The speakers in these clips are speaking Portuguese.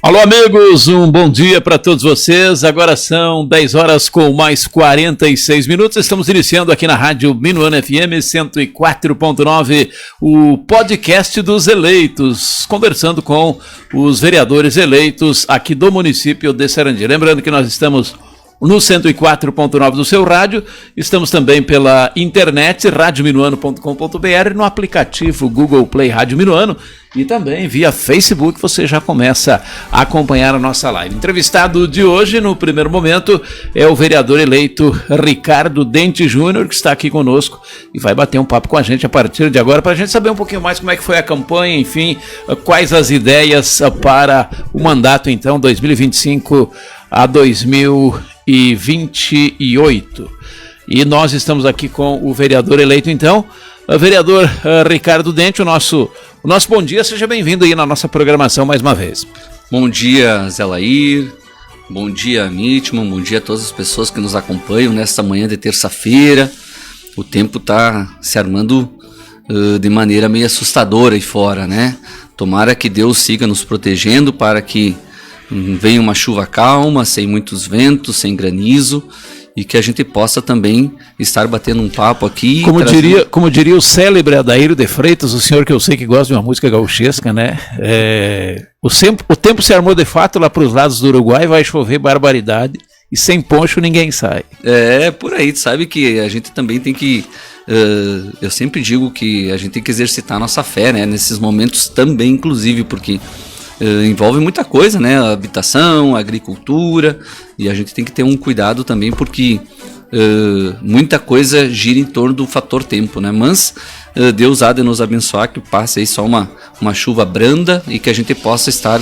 Alô, amigos, um bom dia para todos vocês. Agora são 10 horas com mais 46 minutos. Estamos iniciando aqui na Rádio Minuano FM 104.9, o podcast dos eleitos, conversando com os vereadores eleitos aqui do município de Sarandi. Lembrando que nós estamos no 104.9 do seu rádio, estamos também pela internet, radiominuano.com.br, no aplicativo Google Play Rádio Minuano e também via Facebook, você já começa a acompanhar a nossa live. Entrevistado de hoje, no primeiro momento, é o vereador eleito Ricardo Dente Júnior, que está aqui conosco e vai bater um papo com a gente a partir de agora, para a gente saber um pouquinho mais como é que foi a campanha, enfim, quais as ideias para o mandato, então, 2025 a 2028. E nós estamos aqui com o vereador eleito, então, o vereador Ricardo Dente, o nosso bom dia, seja bem-vindo aí na nossa programação mais uma vez. Bom dia, Zé Lair, bom dia, Nitman, bom dia a todas as pessoas que nos acompanham nesta manhã de terça-feira. O tempo está se armando de maneira meio assustadora aí fora, né? Tomara que Deus siga nos protegendo para que venha uma chuva calma, sem muitos ventos, sem granizo, e que a gente possa também estar batendo um papo aqui. Como diria o célebre Adair de Freitas, o senhor que eu sei que gosta de uma música gauchesca, né? O tempo se armou de fato lá para os lados do Uruguai, vai chover barbaridade, e sem poncho ninguém sai. É, por aí, sabe que a gente também tem que... eu sempre digo que a gente tem que exercitar a nossa fé, né? Nesses momentos também, inclusive, porque... envolve muita coisa, né? A habitação, a agricultura, e a gente tem que ter um cuidado também porque muita coisa gira em torno do fator tempo, né? Mas Deus há de nos abençoar, que passe aí só uma chuva branda e que a gente possa estar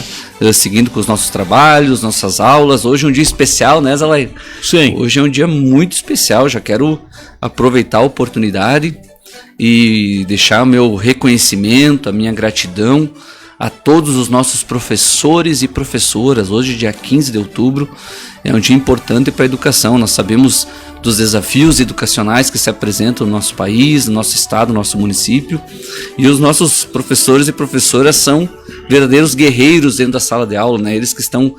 seguindo com os nossos trabalhos, nossas aulas. Hoje é um dia especial, né, Zalair? Sim. Hoje é um dia muito especial, já quero aproveitar a oportunidade e deixar o meu reconhecimento, a minha gratidão a todos os nossos professores e professoras. Hoje, dia 15 de outubro, é um dia importante para a educação. Nós sabemos dos desafios educacionais que se apresentam no nosso país, no nosso estado, no nosso município. E os nossos professores e professoras são verdadeiros guerreiros dentro da sala de aula, né? Eles que estão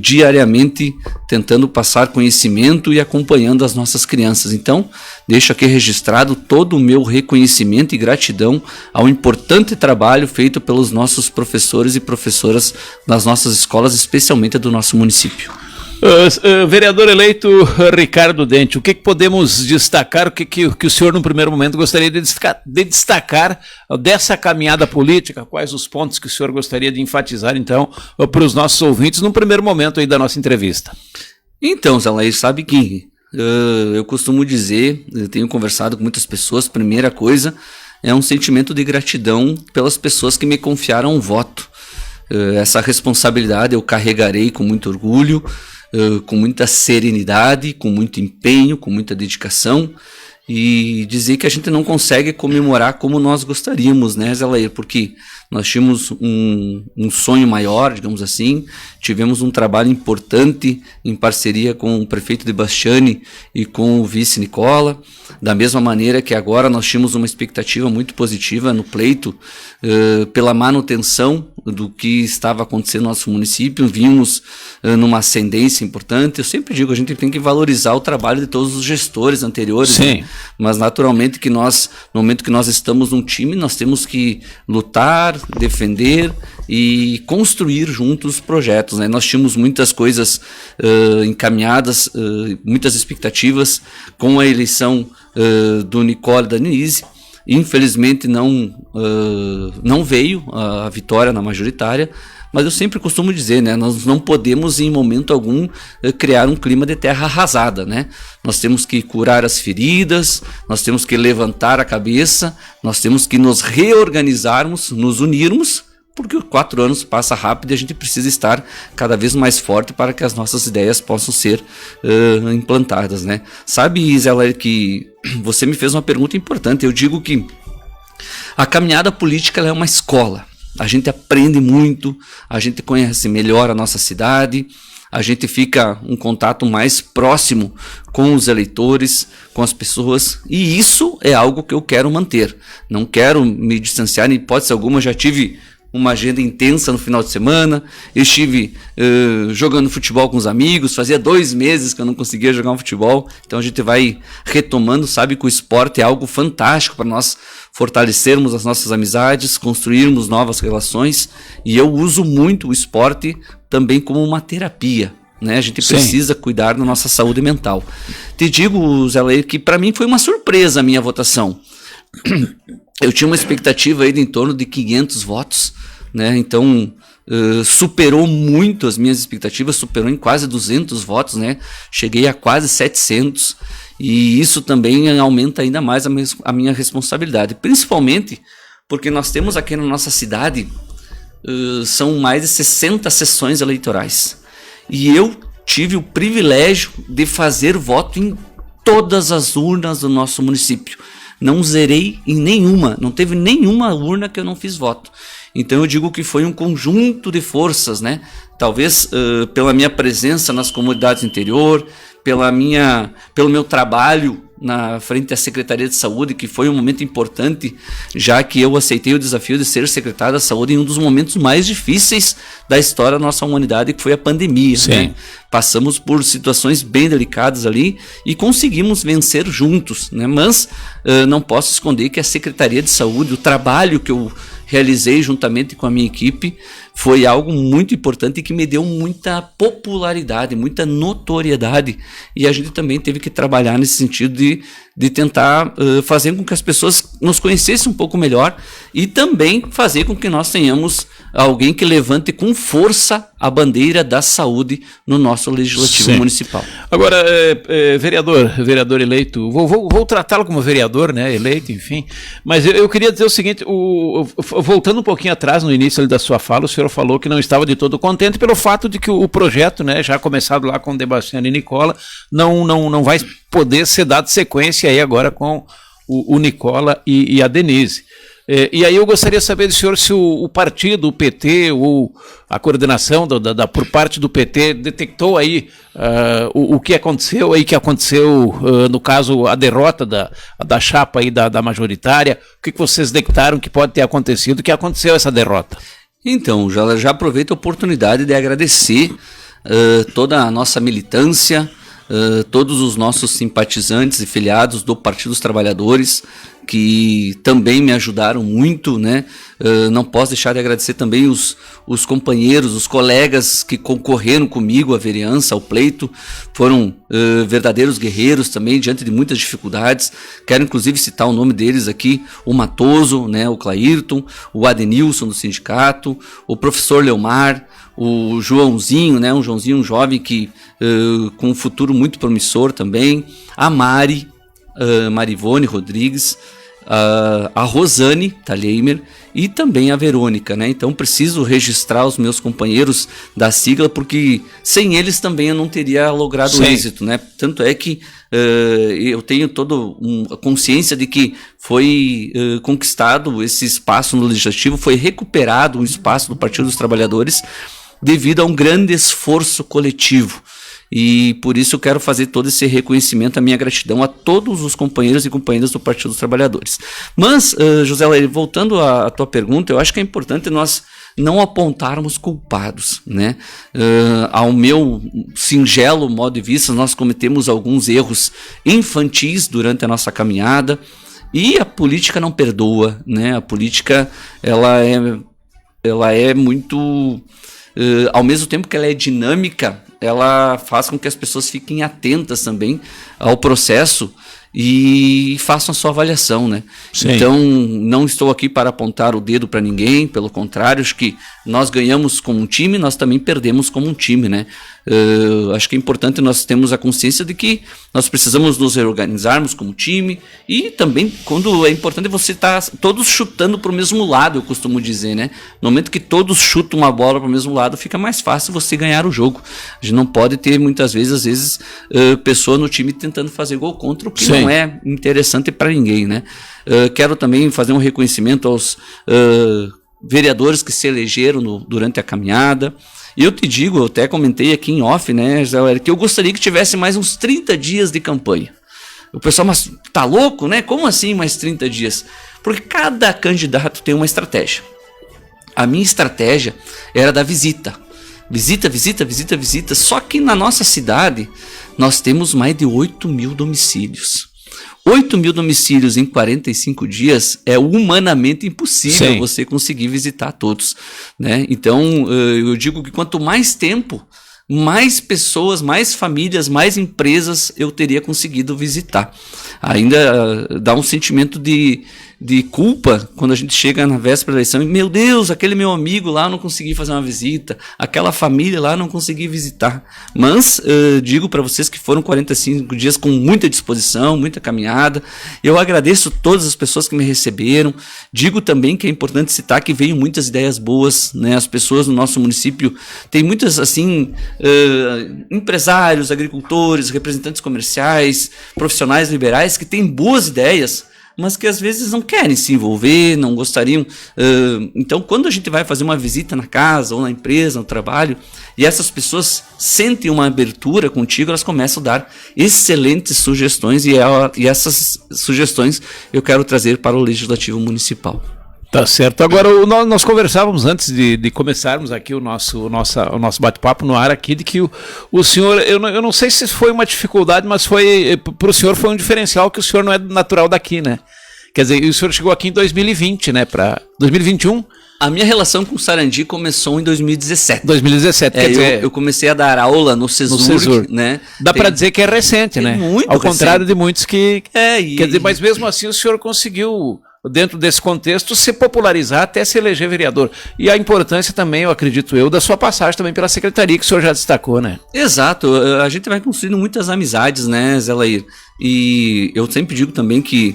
diariamente tentando passar conhecimento e acompanhando as nossas crianças. Então, deixo aqui registrado todo o meu reconhecimento e gratidão ao importante trabalho feito pelos nossos professores e professoras das nossas escolas, especialmente do nosso município. Vereador eleito Ricardo Dente, o que podemos destacar, o que o senhor no primeiro momento gostaria de destacar dessa caminhada política, quais os pontos que o senhor gostaria de enfatizar então para os nossos ouvintes no primeiro momento aí da nossa entrevista? Então, Zé Lair, sabe que eu costumo dizer, eu tenho conversado com muitas pessoas, primeira coisa é um sentimento de gratidão pelas pessoas que me confiaram um voto. Essa responsabilidade eu carregarei com muito orgulho, com muita serenidade, com muito empenho, com muita dedicação, e dizer que a gente não consegue comemorar como nós gostaríamos, né, Zé Lair? Porque nós tínhamos um sonho maior, digamos assim, tivemos um trabalho importante em parceria com o prefeito de Bastiani e com o vice Nicola, da mesma maneira que agora nós tínhamos uma expectativa muito positiva no pleito pela manutenção do que estava acontecendo no nosso município, vimos numa ascendência importante. Eu sempre digo, a gente tem que valorizar o trabalho de todos os gestores anteriores, né? Mas naturalmente que nós, no momento que nós estamos num time, nós temos que lutar, defender e construir juntos projetos, né? Nós tínhamos muitas coisas encaminhadas, muitas expectativas com a eleição do Nicola e da Denise. Infelizmente não veio a vitória na majoritária, mas eu sempre costumo dizer, né, nós não podemos em momento algum criar um clima de terra arrasada, né? Nós temos que curar as feridas, nós temos que levantar a cabeça, nós temos que nos reorganizarmos, nos unirmos, porque 4 anos passa rápido e a gente precisa estar cada vez mais forte para que as nossas ideias possam ser implantadas, né? Sabe, Zé Lair, que você me fez uma pergunta importante. Eu digo que a caminhada política ela é uma escola. A gente aprende muito, a gente conhece melhor a nossa cidade, a gente fica um contato mais próximo com os eleitores, com as pessoas, e isso é algo que eu quero manter. Não quero me distanciar em hipótese alguma. Já tive uma agenda intensa no final de semana, eu estive jogando futebol com os amigos, fazia 2 meses que eu não conseguia jogar um futebol, então a gente vai retomando, sabe que o esporte é algo fantástico para nós fortalecermos as nossas amizades, construirmos novas relações, e eu uso muito o esporte também como uma terapia, né? A gente precisa cuidar da nossa saúde mental. Te digo, Zé Lair, que para mim foi uma surpresa a minha votação. Eu tinha uma expectativa aí de em torno de 500 votos, né? Então superou muito as minhas expectativas, superou em quase 200 votos, né? Cheguei a quase 700, e isso também aumenta ainda mais a minha responsabilidade, principalmente porque nós temos aqui na nossa cidade são mais de 60 sessões eleitorais, e eu tive o privilégio de fazer voto em todas as urnas do nosso município. Não zerei em nenhuma, não teve nenhuma urna que eu não fiz voto. Então eu digo que foi um conjunto de forças, né? Talvez pela minha presença nas comunidades do interior, pelo meu trabalho na frente à Secretaria de Saúde, que foi um momento importante, já que eu aceitei o desafio de ser secretário da Saúde em um dos momentos mais difíceis da história da nossa humanidade, que foi a pandemia. Né? Passamos por situações bem delicadas ali e conseguimos vencer juntos, né? Mas não posso esconder que a Secretaria de Saúde, o trabalho que eu realizei juntamente com a minha equipe, foi algo muito importante e que me deu muita popularidade, muita notoriedade, e a gente também teve que trabalhar nesse sentido de tentar fazer com que as pessoas nos conhecessem um pouco melhor, e também fazer com que nós tenhamos alguém que levante com força a bandeira da saúde no nosso legislativo municipal. Agora, vereador eleito, vou tratá-lo como vereador, né, eleito, enfim, mas eu queria dizer o seguinte, voltando um pouquinho atrás, no início da sua fala, o senhor falou que não estava de todo contente pelo fato de que o projeto, né, já começado lá com o Debastiano e Nicola, não vai poder ser dado sequência aí agora com o Nicola e a Denise. E aí eu gostaria de saber do senhor se o partido, o PT, ou a coordenação por parte do PT detectou aí o que aconteceu aí, no caso, a derrota da chapa aí da majoritária. O que vocês detectaram que pode ter acontecido, que aconteceu essa derrota? Então, já aproveito a oportunidade de agradecer toda a nossa militância, todos os nossos simpatizantes e filiados do Partido dos Trabalhadores, que também me ajudaram muito, né? Não posso deixar de agradecer também os companheiros, os colegas que concorreram comigo à vereança, ao pleito, foram verdadeiros guerreiros também, diante de muitas dificuldades. Quero inclusive citar o nome deles aqui: o Matoso, né? O Clairton, o Adenilson do sindicato, o professor Leomar, o Joãozinho, né? Um Joãozinho, um jovem que com um futuro muito promissor também, a Marivone Rodrigues, a Rosane Talheimer e também a Verônica, né? Então preciso registrar os meus companheiros da sigla, porque sem eles também eu não teria logrado o êxito, né? Tanto é que eu tenho toda a consciência de que foi conquistado esse espaço no Legislativo, foi recuperado o espaço do Partido dos Trabalhadores devido a um grande esforço coletivo. E por isso eu quero fazer todo esse reconhecimento, a minha gratidão a todos os companheiros e companheiras do Partido dos Trabalhadores. Mas, José Lair, voltando à tua pergunta, eu acho que é importante nós não apontarmos culpados, né? Ao meu singelo modo de vista, nós cometemos alguns erros infantis durante a nossa caminhada, e a política não perdoa, né? A política, ela é muito... ao mesmo tempo que ela é dinâmica, ela faz com que as pessoas fiquem atentas também ao processo e façam a sua avaliação, né? Sim. Então, não estou aqui para apontar o dedo para ninguém, pelo contrário, acho que nós ganhamos como um time, nós também perdemos como um time, né? Acho que é importante nós termos a consciência de que nós precisamos nos reorganizarmos como time, e também quando é importante você estar todos chutando para o mesmo lado, eu costumo dizer, né? No momento que todos chutam uma bola para o mesmo lado, fica mais fácil você ganhar o jogo. A gente não pode ter muitas vezes, às vezes, pessoa no time tentando fazer gol contra, o que Sim. não é interessante para ninguém, né? Quero também fazer um reconhecimento aos vereadores que se elegeram durante a caminhada. E eu te digo, eu até comentei aqui em off, né, que eu gostaria que tivesse mais uns 30 dias de campanha. O pessoal, mas tá louco, né? Como assim mais 30 dias? Porque cada candidato tem uma estratégia. A minha estratégia era da visita. Visita. Só que na nossa cidade, nós temos mais de 8.000 domicílios. 8.000 domicílios em 45 dias é humanamente impossível. Sim. Você conseguir visitar todos, né? Então, eu digo que quanto mais tempo, mais pessoas, mais famílias, mais empresas eu teria conseguido visitar. Ainda dá um sentimento de culpa quando a gente chega na véspera da eleição e, meu Deus, aquele meu amigo lá não consegui fazer uma visita, aquela família lá não consegui visitar. Mas digo para vocês que foram 45 dias com muita disposição, muita caminhada. Eu agradeço todas as pessoas que me receberam. Digo também que é importante citar que veio muitas ideias boas, né? As pessoas no nosso município têm muitas, assim, empresários, agricultores, representantes comerciais, profissionais liberais que têm boas ideias, mas que às vezes não querem se envolver, não gostariam. Então, quando a gente vai fazer uma visita na casa ou na empresa, no trabalho, e essas pessoas sentem uma abertura contigo, elas começam a dar excelentes sugestões, e essas sugestões eu quero trazer para o Legislativo Municipal. Tá certo. Agora, nós conversávamos antes de começarmos aqui o nosso bate-papo no ar aqui, de que o senhor, eu não sei se foi uma dificuldade, mas para o senhor foi um diferencial, que o senhor não é natural daqui, né? Quer dizer, o senhor chegou aqui em 2020, né? Para 2021? A minha relação com o Sarandi começou em 2017. 2017, quer dizer... Eu comecei a dar aula no CESUR, né? Dá para dizer que é recente, né? Muito Ao contrário de muitos que... Quer dizer, mas mesmo assim o senhor conseguiu, dentro desse contexto, se popularizar até se eleger vereador. E a importância também, eu acredito da sua passagem também pela secretaria, que o senhor já destacou, né? Exato. A gente vai construindo muitas amizades, né, Zé Lair? E eu sempre digo também que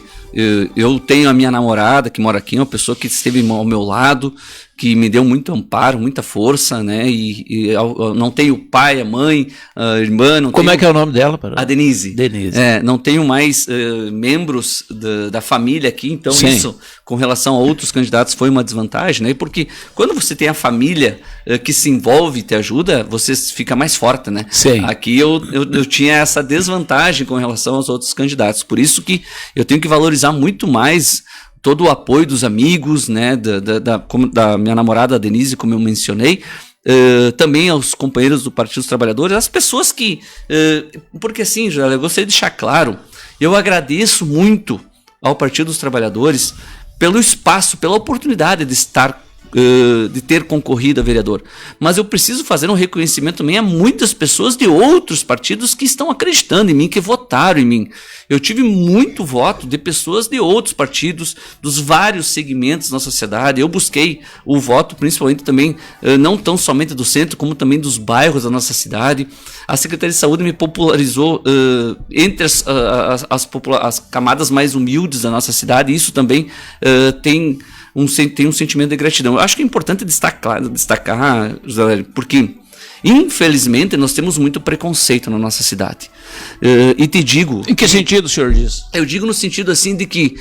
eu tenho a minha namorada que mora aqui, uma pessoa que esteve ao meu lado, que me deu muito amparo, muita força, né? E eu não tenho pai, a mãe, a irmã. Não Como é que é o nome dela? A Denise. Não tenho mais membros da família aqui, então Sim. Isso, com relação a outros candidatos, foi uma desvantagem, né? Porque quando você tem a família que se envolve e te ajuda, você fica mais forte, né? Sim. Aqui eu tinha essa desvantagem com relação aos outros candidatos, por isso que eu tenho que valorizar muito mais todo o apoio dos amigos, né, da minha namorada Denise, como eu mencionei, também aos companheiros do Partido dos Trabalhadores, as pessoas que... porque assim, eu gostaria de deixar claro, eu agradeço muito ao Partido dos Trabalhadores pelo espaço, pela oportunidade de estar de ter concorrido a vereador. Mas eu preciso fazer um reconhecimento também a muitas pessoas de outros partidos que estão acreditando em mim, que votaram em mim. Eu tive muito voto de pessoas de outros partidos, dos vários segmentos da sociedade. Eu busquei o voto, principalmente também, não tão somente do centro, como também dos bairros da nossa cidade. A Secretaria de Saúde me popularizou entre as camadas mais humildes da nossa cidade, e isso também tem um sentimento de gratidão. Eu acho que é importante destacar, José, porque infelizmente nós temos muito preconceito na nossa cidade. E te digo... Em que sentido o senhor diz? Eu digo no sentido assim de que,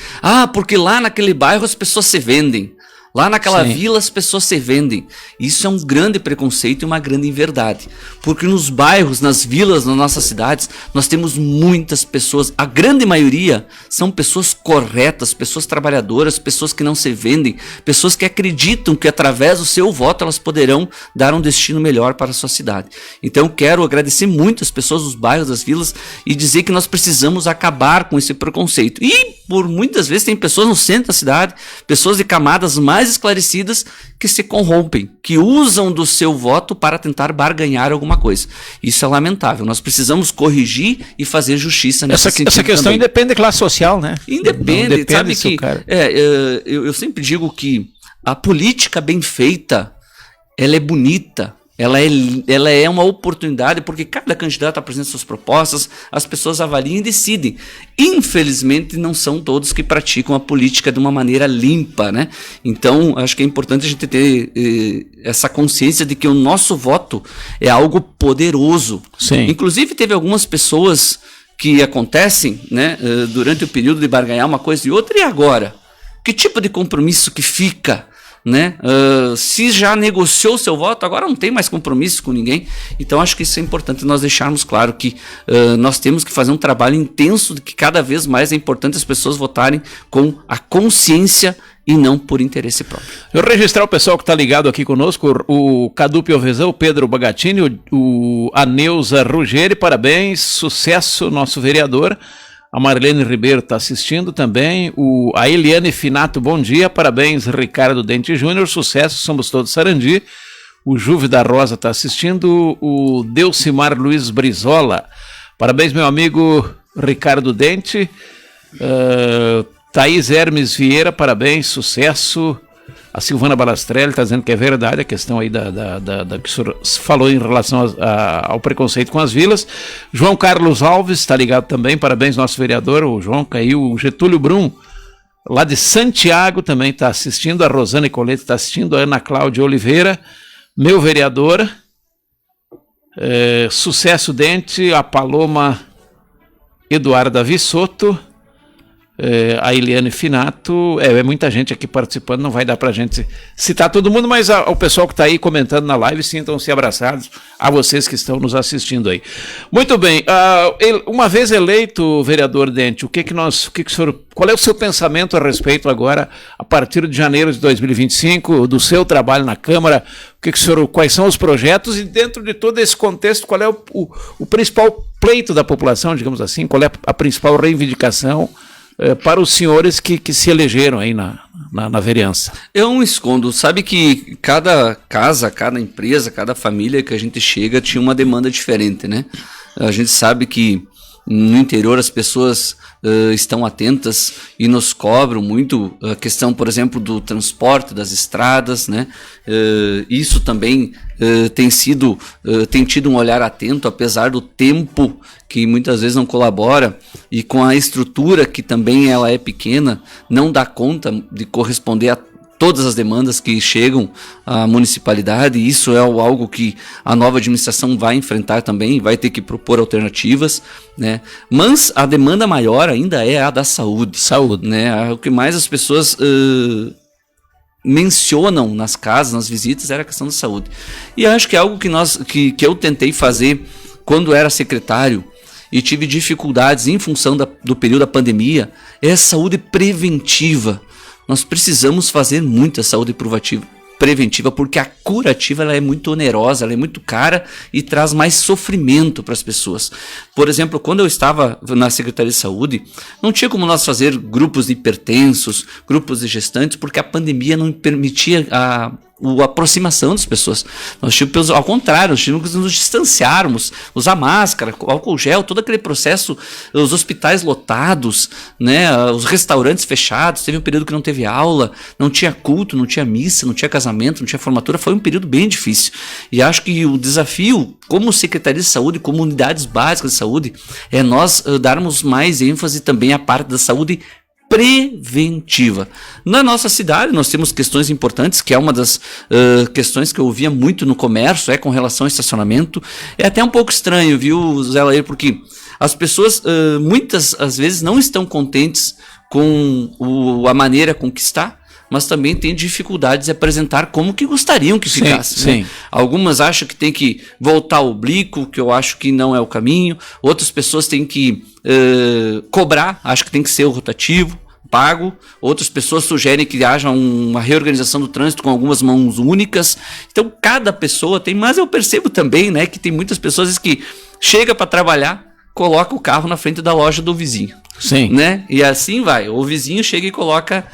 porque lá naquele bairro as pessoas se vendem. Lá naquela Sim. vila as pessoas se vendem. Isso é um grande preconceito e uma grande inverdade. Porque nos bairros, nas vilas, nas nossas cidades, nós temos muitas pessoas, a grande maioria são pessoas corretas, pessoas trabalhadoras, pessoas que não se vendem, pessoas que acreditam que através do seu voto elas poderão dar um destino melhor para a sua cidade. Então quero agradecer muito as pessoas dos bairros, das vilas, e dizer que nós precisamos acabar com esse preconceito. E por muitas vezes tem pessoas no centro da cidade, pessoas de camadas mais mais esclarecidas que se corrompem, que usam do seu voto para tentar barganhar alguma coisa. Isso é lamentável. Nós precisamos corrigir e fazer justiça nesse sentido. Essa questão também. Independe da classe social, né? Independe, sabe que eu sempre digo que a política bem feita, ela é bonita. Ela é uma oportunidade, porque cada candidato apresenta suas propostas, as pessoas avaliam e decidem. Infelizmente, não são todos que praticam a política de uma maneira limpa, né? Então, acho que é importante a gente ter essa consciência de que o nosso voto é algo poderoso. Sim. Inclusive, teve algumas pessoas que acontecem, né, durante o período de barganhar uma coisa e outra, e agora? Que tipo de compromisso que fica? Né? Se já negociou o seu voto, agora não tem mais compromisso com ninguém. Então acho que isso é importante nós deixarmos claro que nós temos que fazer um trabalho intenso de que cada vez mais é importante as pessoas votarem com a consciência e não por interesse próprio. Eu registrar o pessoal que está ligado aqui conosco, o Cadu Piovesan, o Pedro Bagatini, a Neuza Ruggeri, parabéns, sucesso, nosso vereador. A Marlene Ribeiro está assistindo também. A Eliane Finato, bom dia. Parabéns, Ricardo Dente Júnior. Sucesso, somos todos Sarandi. O Juve da Rosa está assistindo. O Delcimar Luiz Brizola. Parabéns, meu amigo Ricardo Dente. Thaís Hermes Vieira, parabéns, sucesso. A Silvana Balastrelli está dizendo que é verdade a questão aí da que o senhor falou em relação ao preconceito com as vilas. João Carlos Alves está ligado também, parabéns nosso vereador, o João Caiu, o Getúlio Brum, lá de Santiago também está assistindo, a Rosana Colete está assistindo, a Ana Cláudia Oliveira, meu vereador, Sucesso Dente, a Paloma Eduarda Vissoto, a Eliane Finato, é muita gente aqui participando, não vai dar pra gente citar todo mundo, mas o pessoal que está aí comentando na live, sintam-se abraçados, a vocês que estão nos assistindo aí. Muito bem, uma vez eleito, vereador Dente, qual é o seu pensamento a respeito agora, a partir de janeiro de 2025, do seu trabalho na Câmara, quais são os projetos e dentro de todo esse contexto, qual é o principal pleito da população, digamos assim, qual é a principal reivindicação para os senhores que se elegeram aí na vereança? Eu não escondo, sabe que cada casa, cada empresa, cada família que a gente chega tinha uma demanda diferente, né? A gente sabe que no interior as pessoas estão atentas e nos cobram muito a questão, por exemplo, do transporte, das estradas, né? Isso também tem tido um olhar atento, apesar do tempo que muitas vezes não colabora e com a estrutura que também ela é pequena, não dá conta de corresponder a todas as demandas que chegam à municipalidade, e isso é algo que a nova administração vai enfrentar também, vai ter que propor alternativas, né? Mas a demanda maior ainda é a da saúde. Né? O que mais as pessoas mencionam nas casas, nas visitas, era a questão da saúde. E acho que é algo que eu tentei fazer quando era secretário e tive dificuldades em função do período da pandemia, é a saúde preventiva. Nós precisamos fazer muita saúde preventiva, porque a curativa ela é muito onerosa, ela é muito cara e traz mais sofrimento para as pessoas. Por exemplo, quando eu estava na Secretaria de Saúde, não tinha como nós fazer grupos de hipertensos, grupos de gestantes, porque a pandemia não permitia a aproximação das pessoas. Nós tínhamos, ao contrário, nós tínhamos que nos distanciarmos, usar máscara, álcool gel, todo aquele processo, os hospitais lotados, né, os restaurantes fechados, teve um período que não teve aula, não tinha culto, não tinha missa, não tinha casamento, não tinha formatura, foi um período bem difícil. E acho que o desafio, como Secretaria de Saúde, como unidades básicas de saúde, é nós darmos mais ênfase também à parte da saúde preventiva. Na nossa cidade nós temos questões importantes, que é uma das questões que eu ouvia muito no comércio, com relação ao estacionamento. É até um pouco estranho, viu, Zé Lair, porque as pessoas muitas às vezes não estão contentes com a maneira com que está, mas também têm dificuldades de apresentar como que gostariam que ficasse. Sim, né? Algumas acham que tem que voltar ao oblíquo, que eu acho que não é o caminho. Outras pessoas têm que cobrar, acho que tem que ser o rotativo, pago. Outras pessoas sugerem que haja uma reorganização do trânsito com algumas mãos únicas. Então cada pessoa tem, mas eu percebo também, né, que tem muitas pessoas que chegam para trabalhar, coloca o carro na frente da loja do vizinho. Sim. Né? E assim vai. O vizinho chega e coloca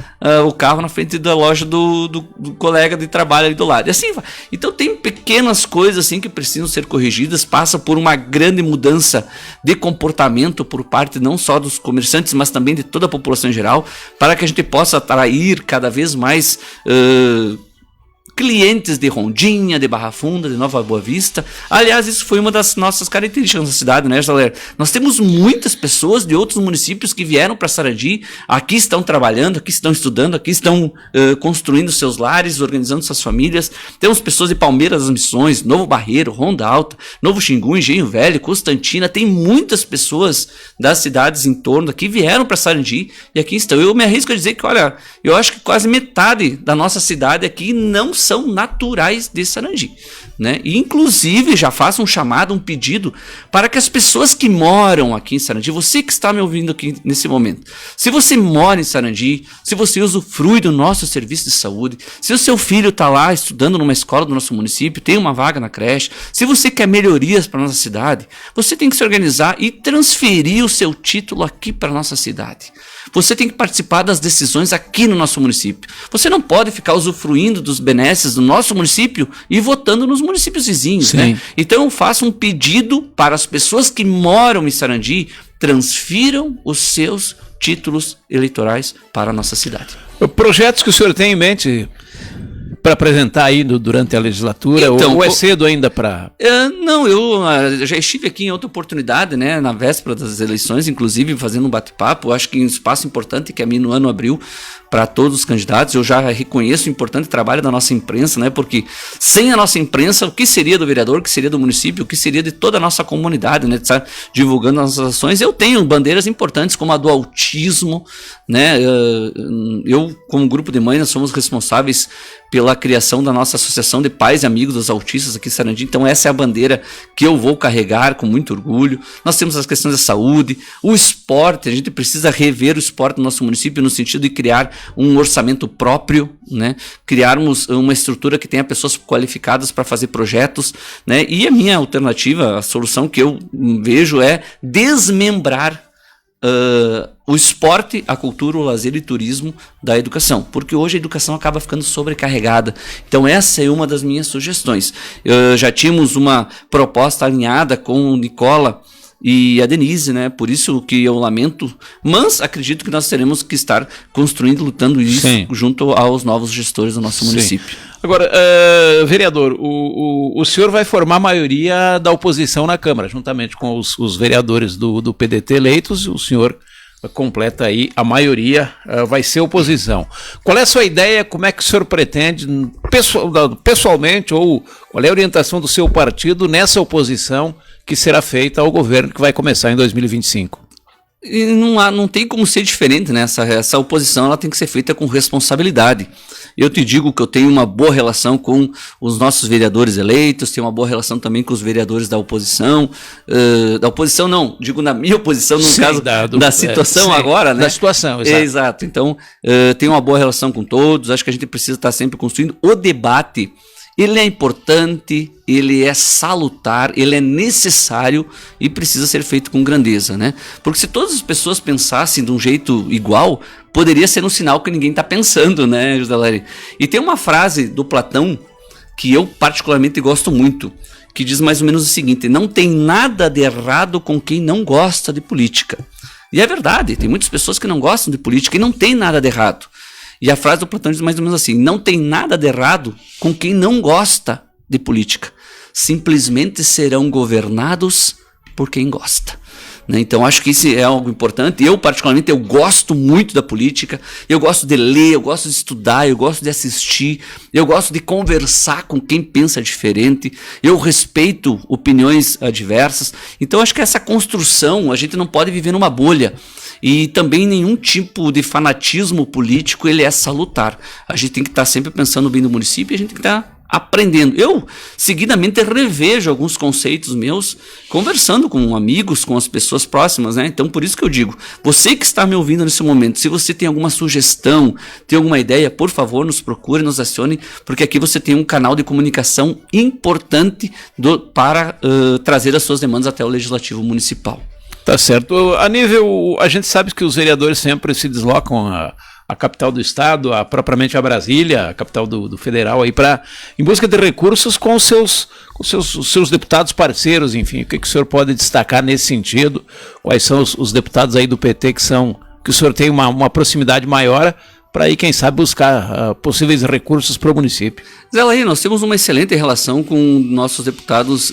o carro na frente da loja do colega de trabalho ali do lado. E assim vai. Então tem pequenas coisas assim que precisam ser corrigidas. Passa por uma grande mudança de comportamento por parte não só dos comerciantes, mas também de toda a população em geral, para que a gente possa atrair cada vez mais clientes de Rondinha, de Barra Funda, de Nova Boa Vista. Aliás, isso foi uma das nossas características da cidade, né, galera? Nós temos muitas pessoas de outros municípios que vieram para Sarandi, aqui estão trabalhando, aqui estão estudando, aqui estão construindo seus lares, organizando suas famílias. Temos pessoas de Palmeiras das Missões, Novo Barreiro, Ronda Alta, Novo Xingu, Engenho Velho, Constantina. Tem muitas pessoas das cidades em torno que vieram para Sarandi e aqui estão. Eu me arrisco a dizer que, olha, eu acho que quase metade da nossa cidade aqui não são naturais de Sarandi, né? E inclusive já faço um chamado, um pedido para que as pessoas que moram aqui em Sarandi, você que está me ouvindo aqui nesse momento, se você mora em Sarandi, se você usufrui do nosso serviço de saúde, se o seu filho está lá estudando numa escola do nosso município, tem uma vaga na creche, se você quer melhorias para nossa cidade, você tem que se organizar e transferir o seu título aqui para nossa cidade. Você tem que participar das decisões aqui no nosso município. Você não pode ficar usufruindo dos benesses do nosso município e votando nos municípios vizinhos, né? Então eu faço um pedido para as pessoas que moram em Sarandi, transfiram os seus títulos eleitorais para a nossa cidade. Projetos que o senhor tem em mente para apresentar aí durante a legislatura, então, ou é cedo ainda para... Não, eu já estive aqui em outra oportunidade, né, na véspera das eleições, inclusive fazendo um bate-papo. Acho que um espaço importante que a Minuano abriu para todos os candidatos. Eu já reconheço o importante trabalho da nossa imprensa, né, porque sem a nossa imprensa, o que seria do vereador, o que seria do município, o que seria de toda a nossa comunidade, né, tá divulgando as nossas ações. Eu tenho bandeiras importantes como a do autismo, né, eu como grupo de mães, nós somos responsáveis pela criação da nossa associação de pais e amigos dos autistas aqui em Sarandi. Então essa é a bandeira que eu vou carregar com muito orgulho. Nós temos as questões da saúde, o esporte. A gente precisa rever o esporte no nosso município no sentido de criar um orçamento próprio, né? Criarmos uma estrutura que tenha pessoas qualificadas para fazer projetos, né? E a minha alternativa, a solução que eu vejo é desmembrar o esporte, a cultura, o lazer e turismo da educação, porque hoje a educação acaba ficando sobrecarregada. Então essa é uma das minhas sugestões. Já tínhamos uma proposta alinhada com o Nicola e a Denise, né? Por isso que eu lamento, mas acredito que nós teremos que estar construindo, lutando isso junto aos novos gestores do nosso município. Agora, vereador, o senhor vai formar a maioria da oposição na Câmara, juntamente com os vereadores do PDT eleitos. O senhor completa aí a maioria, vai ser oposição. Qual é a sua ideia? Como é que o senhor pretende, pessoalmente, ou qual é a orientação do seu partido nessa oposição que será feita ao governo que vai começar em 2025? E não tem como ser diferente, né? Essa oposição ela tem que ser feita com responsabilidade. Eu te digo que eu tenho uma boa relação com os nossos vereadores eleitos, tenho uma boa relação também com os vereadores da oposição. Da oposição não, digo na minha oposição, no caso da situação agora, né? Da situação, exato. Exato. Então, tenho uma boa relação com todos, acho que a gente precisa estar sempre construindo o debate. Ele é importante, ele é salutar, ele é necessário e precisa ser feito com grandeza, né? Porque se todas as pessoas pensassem de um jeito igual, poderia ser um sinal que ninguém está pensando, né, José Lari? E tem uma frase do Platão que eu particularmente gosto muito, que diz mais ou menos o seguinte: não tem nada de errado com quem não gosta de política. E é verdade, tem muitas pessoas que não gostam de política e não tem nada de errado. E a frase do Platão diz mais ou menos assim: não tem nada de errado com quem não gosta de política. Simplesmente serão governados por quem gosta. Então acho que isso é algo importante. Eu particularmente eu gosto muito da política, eu gosto de ler, eu gosto de estudar, eu gosto de assistir, eu gosto de conversar com quem pensa diferente, eu respeito opiniões diversas. Então acho que essa construção, a gente não pode viver numa bolha. E também nenhum tipo de fanatismo político ele é salutar. A gente tem que estar sempre pensando bem no município e a gente tem que estar aprendendo. Eu, seguidamente, revejo alguns conceitos meus, conversando com amigos, com as pessoas próximas, né? Então, por isso que eu digo, você que está me ouvindo nesse momento, se você tem alguma sugestão, tem alguma ideia, por favor, nos procure, nos acione, porque aqui você tem um canal de comunicação importante para trazer as suas demandas até o Legislativo Municipal. Tá certo. A nível, a gente sabe que os vereadores sempre se deslocam a capital do estado, propriamente a Brasília, a capital do federal, aí em busca de recursos com os seus deputados parceiros, enfim. O que o senhor pode destacar nesse sentido? Quais são os deputados aí do PT que o senhor tem uma proximidade maior para aí, quem sabe, buscar possíveis recursos para o município? Zé Laí, nós temos uma excelente relação com nossos deputados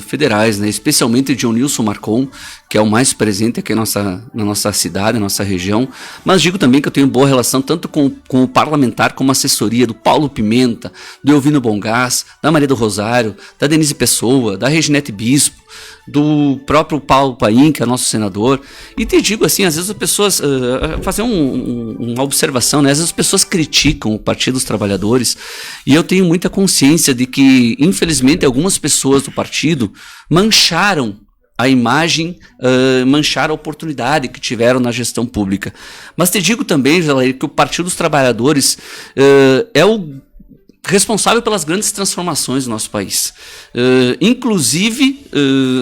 federais, né? Especialmente Dionilson Marcon, que é o mais presente aqui na nossa cidade, na nossa região, mas digo também que eu tenho boa relação tanto com o parlamentar como a assessoria do Paulo Pimenta, do Elvino Bongás, da Maria do Rosário, da Denise Pessoa, da Reginete Bispo, do próprio Paulo Paim, que é nosso senador. E te digo assim, às vezes as pessoas, fazer uma observação, né? Às vezes as pessoas criticam o Partido dos Trabalhadores, e eu tenho muita consciência de que, infelizmente, algumas pessoas do partido mancharam a imagem, mancharam a oportunidade que tiveram na gestão pública. Mas te digo também, Jalair, que o Partido dos Trabalhadores é o responsável pelas grandes transformações do nosso país, inclusive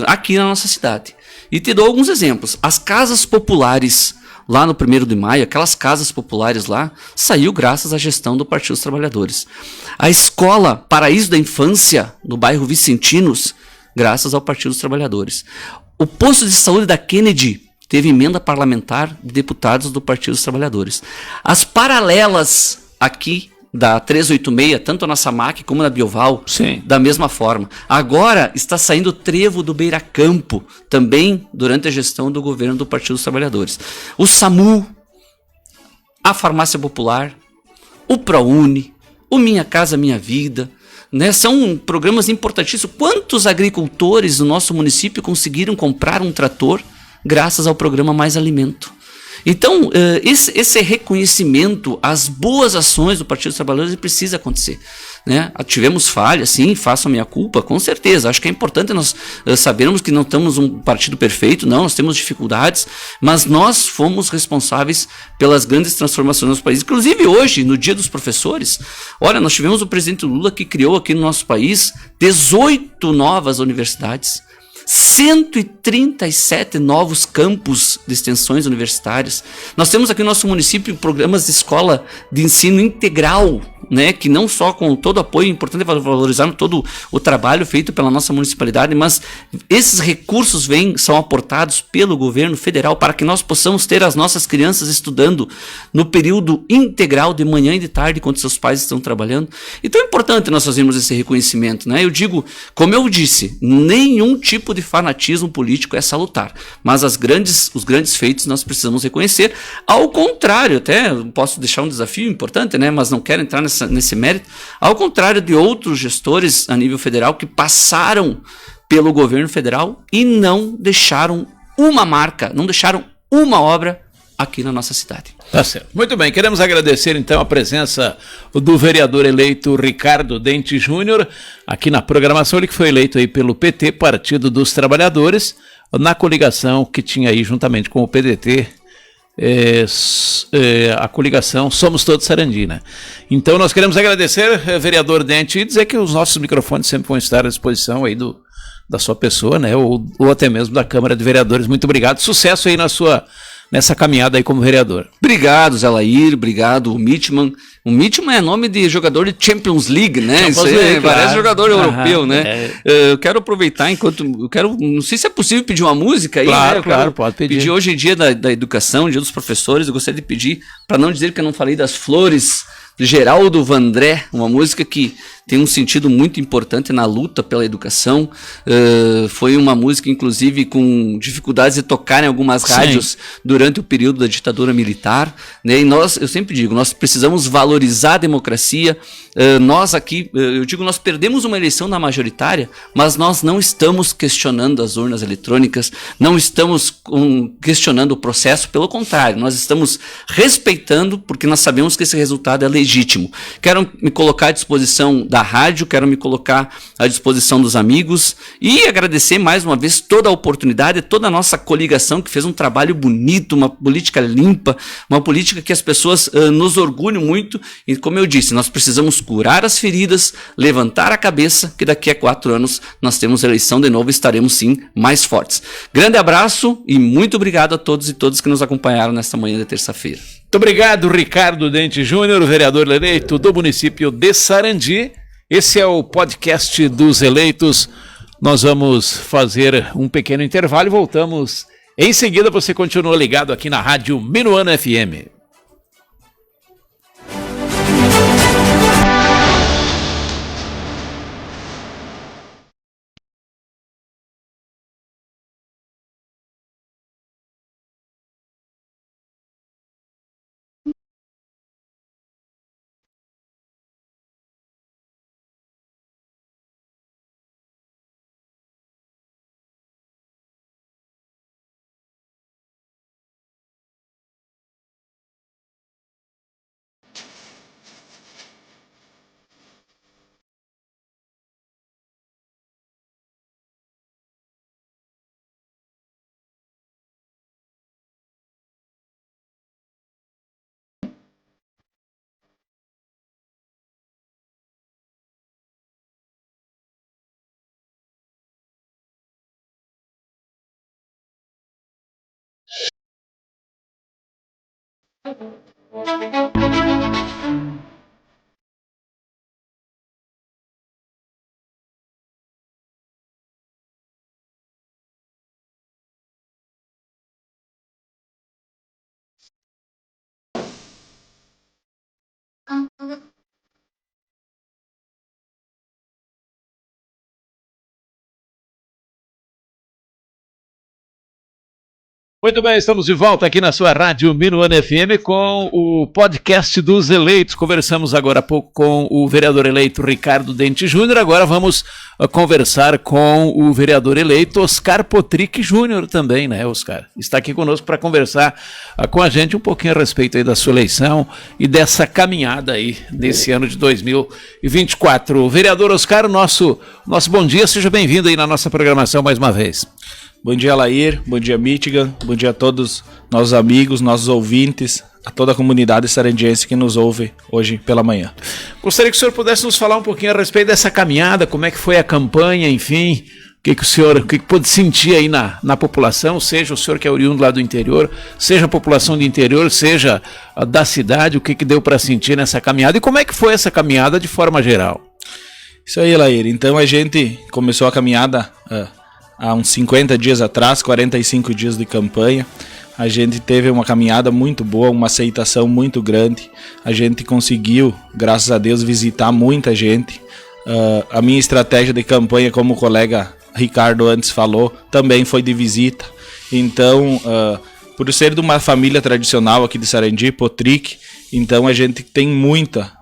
aqui na nossa cidade. E te dou alguns exemplos. As casas populares lá no 1º de maio, aquelas casas populares lá, saiu graças à gestão do Partido dos Trabalhadores. A escola Paraíso da Infância, no bairro Vicentinos, graças ao Partido dos Trabalhadores. O posto de saúde da Kennedy teve emenda parlamentar de deputados do Partido dos Trabalhadores. As paralelas aqui da 386, tanto na Samac como na Bioval, sim, da mesma forma. Agora está saindo o trevo do Beira Campo, também durante a gestão do governo do Partido dos Trabalhadores. O SAMU, a Farmácia Popular, o ProUni, o Minha Casa Minha Vida, né? São programas importantíssimos. Quantos agricultores do nosso município conseguiram comprar um trator graças ao programa Mais Alimento? Então, esse reconhecimento às boas ações do Partido dos Trabalhadores precisa acontecer, né? Tivemos falhas, sim, façam a minha culpa, com certeza. Acho que é importante nós sabermos que não estamos um partido perfeito, não, nós temos dificuldades, mas nós fomos responsáveis pelas grandes transformações do nosso país. Inclusive hoje, no Dia dos Professores, olha, nós tivemos o presidente Lula que criou aqui no nosso país 18 novas universidades, 137 novos campos de extensões universitárias. Nós temos aqui no nosso município programas de escola de ensino integral, né, que não só com todo o apoio, importante é valorizar todo o trabalho feito pela nossa municipalidade, mas esses recursos são aportados pelo governo federal para que nós possamos ter as nossas crianças estudando no período integral de manhã e de tarde, enquanto seus pais estão trabalhando. Então é importante nós fazermos esse reconhecimento, né? Eu digo, como eu disse, nenhum tipo de fanatismo político é salutar, mas os grandes feitos nós precisamos reconhecer. Ao contrário, até posso deixar um desafio importante, né? Mas não quero entrar nesse mérito, ao contrário de outros gestores a nível federal que passaram pelo governo federal e não deixaram uma marca, não deixaram uma obra aqui na nossa cidade. Tá certo. Muito bem, queremos agradecer então a presença do vereador eleito Ricardo Dente Júnior aqui na programação, ele que foi eleito aí pelo PT, Partido dos Trabalhadores, na coligação que tinha aí juntamente com o PDT, a coligação Somos Todos Sarandi, né? Então nós queremos agradecer, vereador Dente, e dizer que os nossos microfones sempre vão estar à disposição aí da sua pessoa, né? Ou até mesmo da Câmara de Vereadores. Muito obrigado, sucesso aí nessa caminhada aí como vereador. Obrigado, Zé Lair, obrigado, o Mitman. O Mitman é nome de jogador de Champions League, né? Isso aí, parece jogador europeu, né? Eu quero aproveitar não sei se é possível pedir uma música aí, claro, né? Claro, pode pedir. Pedir hoje em dia da educação, dia dos professores, eu gostaria de pedir, para não dizer que eu não falei das flores, de Geraldo Vandré, uma música que tem um sentido muito importante na luta pela educação. Foi uma música, inclusive, com dificuldades de tocar em algumas rádios durante o período da ditadura militar, né? E eu sempre digo, nós precisamos valorizar a democracia. Nós aqui, nós perdemos uma eleição na majoritária, mas nós não estamos questionando as urnas eletrônicas, não estamos questionando o processo, pelo contrário, nós estamos respeitando, porque nós sabemos que esse resultado é legítimo. Quero me colocar à disposição da rádio, quero me colocar à disposição dos amigos e agradecer mais uma vez toda a oportunidade, toda a nossa coligação que fez um trabalho bonito, uma política limpa, uma política que as pessoas nos orgulham muito E como eu disse, nós precisamos curar as feridas, levantar a cabeça, que daqui a 4 anos nós temos eleição de novo e estaremos sim mais fortes. Grande abraço e muito obrigado a todos e todas que nos acompanharam nesta manhã de terça-feira. Muito obrigado, Ricardo Dente Júnior, vereador eleito do município de Sarandi. Esse é o podcast dos eleitos. Nós vamos fazer um pequeno intervalo e voltamos em seguida. Você continua ligado aqui na Rádio Minuano FM. Muito bem, estamos de volta aqui na sua Rádio Minuano FM com o podcast dos eleitos. Conversamos agora há pouco com o vereador eleito Ricardo Dente Júnior. Agora vamos conversar com o vereador eleito Oscar Potric Júnior também, né, Oscar? Está aqui conosco para conversar com a gente um pouquinho a respeito aí da sua eleição e dessa caminhada aí desse ano de 2024. Vereador Oscar, nosso bom dia, seja bem-vindo aí na nossa programação mais uma vez. Bom dia, Lair. Bom dia, Mitigan. Bom dia a todos nossos amigos, nossos ouvintes, a toda a comunidade sarandiense que nos ouve hoje pela manhã. Gostaria que o senhor pudesse nos falar um pouquinho a respeito dessa caminhada, como é que foi a campanha, enfim, o que pôde sentir aí na população, seja o senhor que é oriundo lá do interior, seja a população do interior, seja da cidade, o que deu para sentir nessa caminhada e como é que foi essa caminhada de forma geral? Isso aí, Lair. Então a gente começou a caminhada há uns 50 dias atrás, 45 dias de campanha. A gente teve uma caminhada muito boa, uma aceitação muito grande. A gente conseguiu, graças a Deus, visitar muita gente. A minha estratégia de campanha, como o colega Ricardo antes falou, também foi de visita. Então, por ser de uma família tradicional aqui de Sarandi, Potric, então a gente tem muita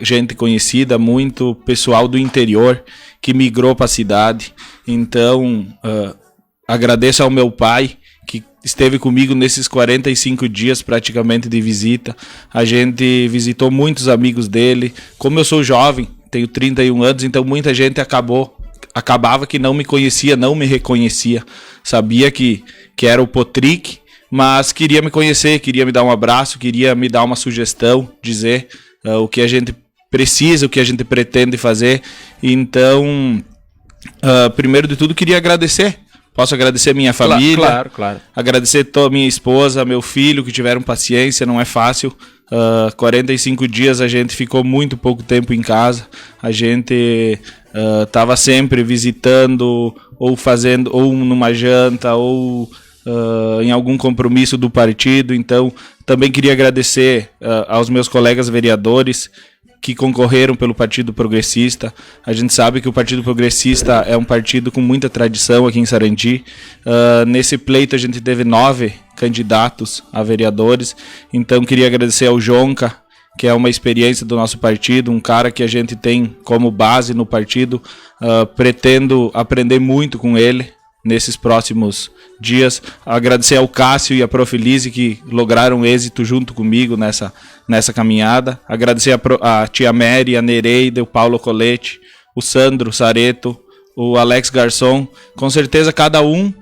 gente conhecida, muito pessoal do interior que migrou para a cidade. Então, agradeço ao meu pai, que esteve comigo nesses 45 dias praticamente de visita. A gente visitou muitos amigos dele. Como eu sou jovem, tenho 31 anos, então muita gente acabava que não me conhecia, não me reconhecia. Sabia que era o Potric, mas queria me conhecer, queria me dar um abraço, queria me dar uma sugestão, dizer o que a gente precisa, o que a gente pretende fazer. Então, primeiro de tudo, queria agradecer. Posso agradecer a minha família, claro. Agradecer a minha esposa, meu filho, que tiveram paciência, não é fácil. 45 dias a gente ficou muito pouco tempo em casa. A gente estava sempre visitando, ou fazendo, ou numa janta, ou em algum compromisso do partido. Então, também queria agradecer aos meus colegas vereadores que concorreram pelo Partido Progressista. A gente sabe que o Partido Progressista é um partido com muita tradição aqui em Sarandi. Nesse pleito a gente teve 9 candidatos a vereadores. Então queria agradecer ao Jonca, que é uma experiência do nosso partido, um cara que a gente tem como base no partido. Pretendo aprender muito com ele nesses próximos dias. Agradecer ao Cássio e à Profilise, que lograram êxito junto comigo nessa caminhada. Agradecer a tia Mary, a Nereida, o Paulo Colete, o Sandro Sareto, o Alex Garçom. Com certeza cada um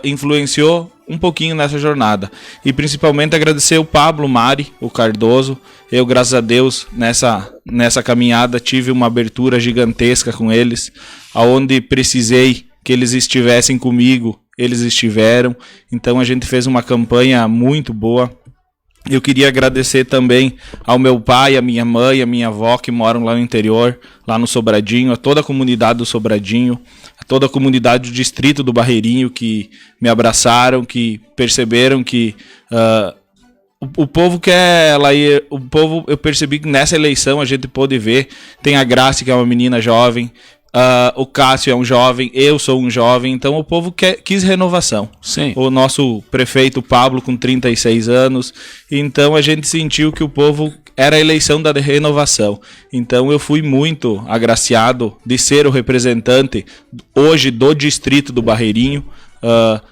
influenciou um pouquinho nessa jornada. E principalmente agradecer o Pablo, o Mari, o Cardoso. Eu, graças a Deus, nessa caminhada tive uma abertura gigantesca com eles, aonde precisei que eles estivessem comigo, eles estiveram. Então a gente fez uma campanha muito boa. Eu queria agradecer também ao meu pai, a minha mãe, a minha avó, que moram lá no interior, lá no Sobradinho, a toda a comunidade do Sobradinho, a toda a comunidade do distrito do Barreirinho, que me abraçaram, que perceberam que o povo quer lá ir. O povo, eu percebi que nessa eleição a gente pôde ver, tem a Graça, que é uma menina jovem, o Cássio é um jovem, eu sou um jovem, então o povo quis renovação. Sim. O nosso prefeito Pablo com 36 anos, então a gente sentiu que o povo era a eleição da renovação. Então eu fui muito agraciado de ser o representante hoje do distrito do Barreirinho.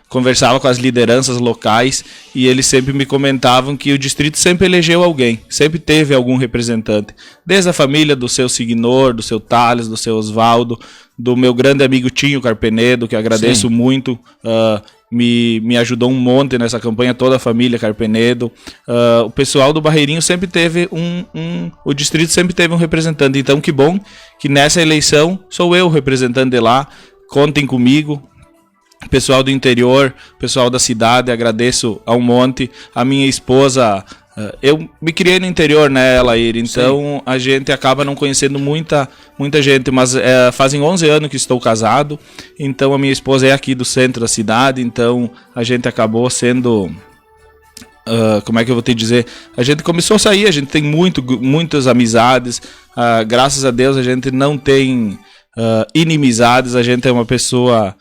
Conversava com as lideranças locais e eles sempre me comentavam que o distrito sempre elegeu alguém, sempre teve algum representante, desde a família do seu Signor, do seu Thales, do seu Osvaldo, do meu grande amigo Tinho Carpenedo, que agradeço muito, me ajudou um monte nessa campanha, toda a família Carpenedo. O pessoal do Barreirinho sempre teve o distrito sempre teve um representante, então que bom que nessa eleição sou eu o representante de lá, contem comigo. Pessoal do interior, pessoal da cidade, agradeço a um monte. A minha esposa, eu me criei no interior, né, Laíra? Então a gente acaba não conhecendo muita gente, mas fazem 11 anos que estou casado. Então a minha esposa é aqui do centro da cidade, então a gente acabou sendo... como é que eu vou te dizer? A gente começou a sair, a gente tem muitas amizades. Graças a Deus a gente não tem inimizades, a gente é uma pessoa...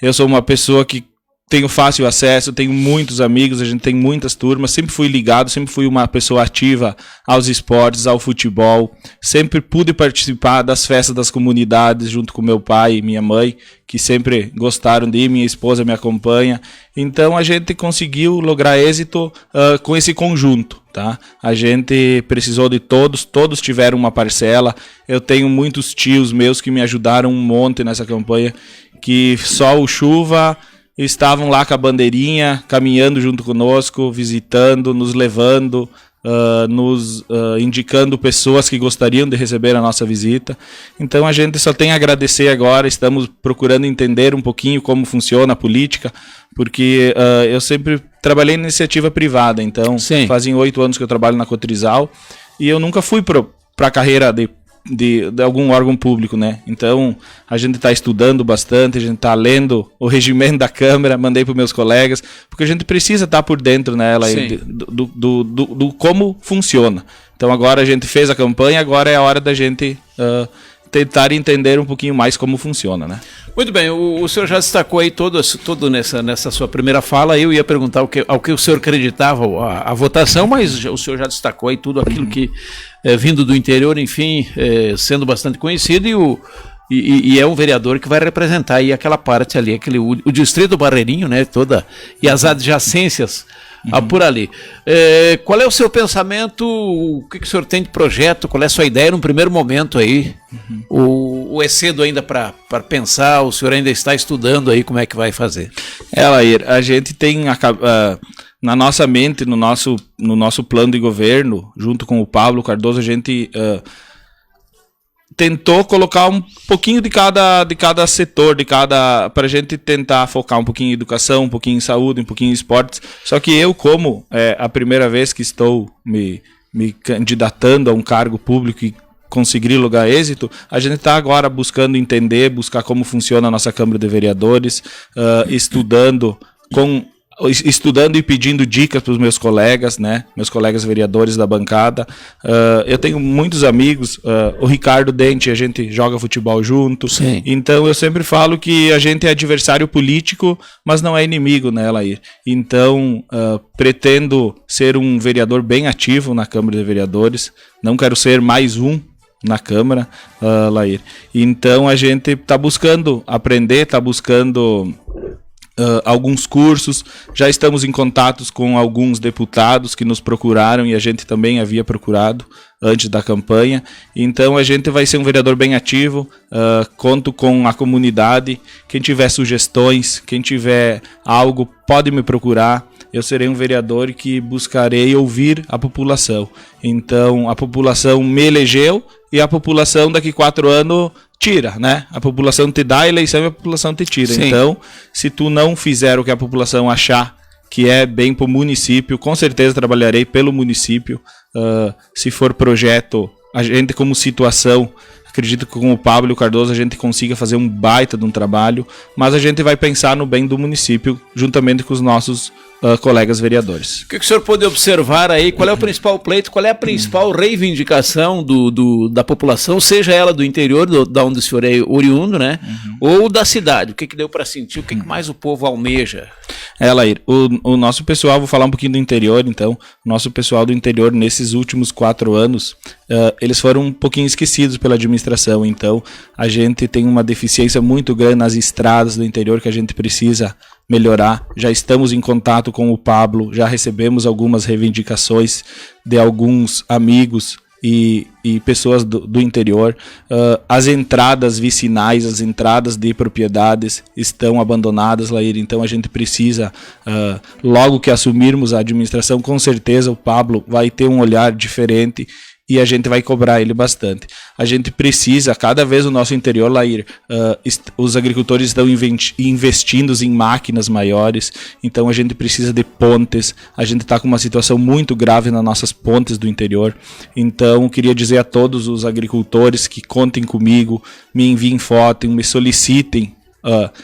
Eu sou uma pessoa que tenho fácil acesso, tenho muitos amigos, a gente tem muitas turmas, sempre fui ligado, sempre fui uma pessoa ativa aos esportes, ao futebol, sempre pude participar das festas das comunidades junto com meu pai e minha mãe, que sempre gostaram de ir, minha esposa me acompanha. Então a gente conseguiu lograr êxito com esse conjunto, tá? A gente precisou de todos tiveram uma parcela. Eu tenho muitos tios meus que me ajudaram um monte nessa campanha, que sol, chuva, estavam lá com a bandeirinha, caminhando junto conosco, visitando, nos levando, nos indicando pessoas que gostariam de receber a nossa visita. Então a gente só tem a agradecer agora, estamos procurando entender um pouquinho como funciona a política, porque eu sempre trabalhei em iniciativa privada, então fazem 8 anos que eu trabalho na Cotrizal, e eu nunca fui para a carreira de algum órgão público, né? Então a gente está estudando bastante, a gente está lendo o regimento da Câmara, mandei para os meus colegas, porque a gente precisa estar por dentro, né, do como funciona. Então agora a gente fez a campanha, agora é a hora da gente tentar entender um pouquinho mais como funciona, né? Muito bem, o senhor já destacou aí todo nessa sua primeira fala. Eu ia perguntar ao que o senhor acreditava a votação, mas o senhor já destacou aí tudo aquilo que, vindo do interior, enfim, sendo bastante conhecido, e é um vereador que vai representar aí aquela parte ali, o distrito do Barreirinho, né, e as adjacências por ali. Qual é o seu pensamento, o que o senhor tem de projeto, qual é a sua ideia num primeiro momento aí? Ou é cedo ainda para pensar, o senhor ainda está estudando aí como é que vai fazer? Laír, a gente tem na nossa mente, no nosso plano de governo, junto com o Pablo Cardoso, a gente tentou colocar um pouquinho de cada setor, para a gente tentar focar um pouquinho em educação, um pouquinho em saúde, um pouquinho em esportes. Só que eu, como a primeira vez que estou me candidatando a um cargo público e conseguir lograr êxito, a gente está agora buscando buscar como funciona a nossa Câmara de Vereadores, estudando e pedindo dicas para os meus colegas, né? Meus colegas vereadores da bancada. Eu tenho muitos amigos, o Ricardo Dente, a gente joga futebol junto. Sim. Então eu sempre falo que a gente é adversário político, mas não é inimigo, né, Laír? Então pretendo ser um vereador bem ativo na Câmara de Vereadores. Não quero ser mais um na Câmara, Laír. Então a gente está buscando aprender, está buscando alguns cursos, já estamos em contatos com alguns deputados que nos procuraram e a gente também havia procurado antes da campanha. Então a gente vai ser um vereador bem ativo, conto com a comunidade. Quem tiver sugestões, quem tiver algo, pode me procurar. Eu serei um vereador que buscarei ouvir a população. Então a população me elegeu e a população daqui 4 anos tira, né? A população te dá a eleição e a população te tira. Sim. Então, se tu não fizer o que a população achar que é bem para o município, com certeza trabalharei pelo município. Se for projeto, a gente como situação, acredito que com o Pablo e o Cardoso a gente consiga fazer um baita de um trabalho, mas a gente vai pensar no bem do município juntamente com os nossos colegas vereadores. O que o senhor pode observar aí? Qual é o principal pleito? Qual é a principal reivindicação da população, seja ela do interior, da onde o senhor é oriundo, né? Ou da cidade? O que deu para sentir? O que mais o povo almeja? Lair, o nosso pessoal, vou falar um pouquinho do interior, então. O nosso pessoal do interior, nesses últimos 4 anos, eles foram um pouquinho esquecidos pela administração. Então, a gente tem uma deficiência muito grande nas estradas do interior que a gente precisa melhorar. Já estamos em contato com o Pablo, já recebemos algumas reivindicações de alguns amigos e pessoas do interior. As entradas vicinais, as entradas de propriedades estão abandonadas, Laír. Então a gente precisa, logo que assumirmos a administração, com certeza o Pablo vai ter um olhar diferente e a gente vai cobrar ele bastante. A gente precisa, cada vez o nosso interior, Laír, os agricultores estão investindo em máquinas maiores, então a gente precisa de pontes. A gente está com uma situação muito grave nas nossas pontes do interior. Então, queria dizer a todos os agricultores que contem comigo, me enviem foto, me solicitem,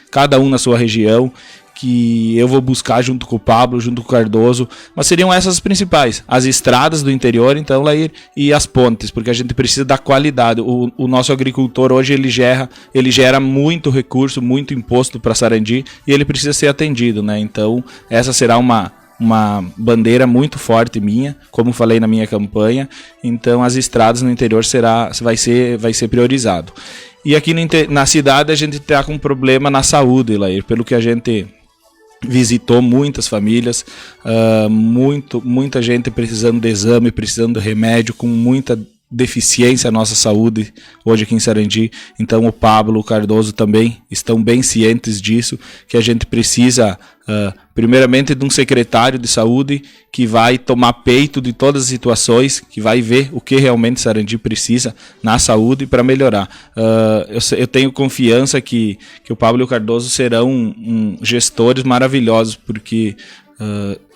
cada um na sua região, que eu vou buscar junto com o Pablo, junto com o Cardoso, mas seriam essas as principais, as estradas do interior, então, Laír, e as pontes, porque a gente precisa da qualidade. O nosso agricultor hoje, ele gera muito recurso, muito imposto para Sarandi, e ele precisa ser atendido, né? Então, essa será uma bandeira muito forte minha, como falei na minha campanha. Então as estradas no interior vai ser priorizado. E aqui na cidade a gente está com um problema na saúde, Laír, pelo que a gente visitou muitas famílias, muita gente precisando de exame, precisando de remédio, com muita deficiência à nossa saúde hoje aqui em Sarandi. Então o Pablo, o Cardoso também estão bem cientes disso, que a gente precisa primeiramente de um secretário de saúde que vai tomar peito de todas as situações, que vai ver o que realmente Sarandi precisa na saúde para melhorar. Eu tenho confiança que o Pablo e o Cardoso serão gestores maravilhosos, porque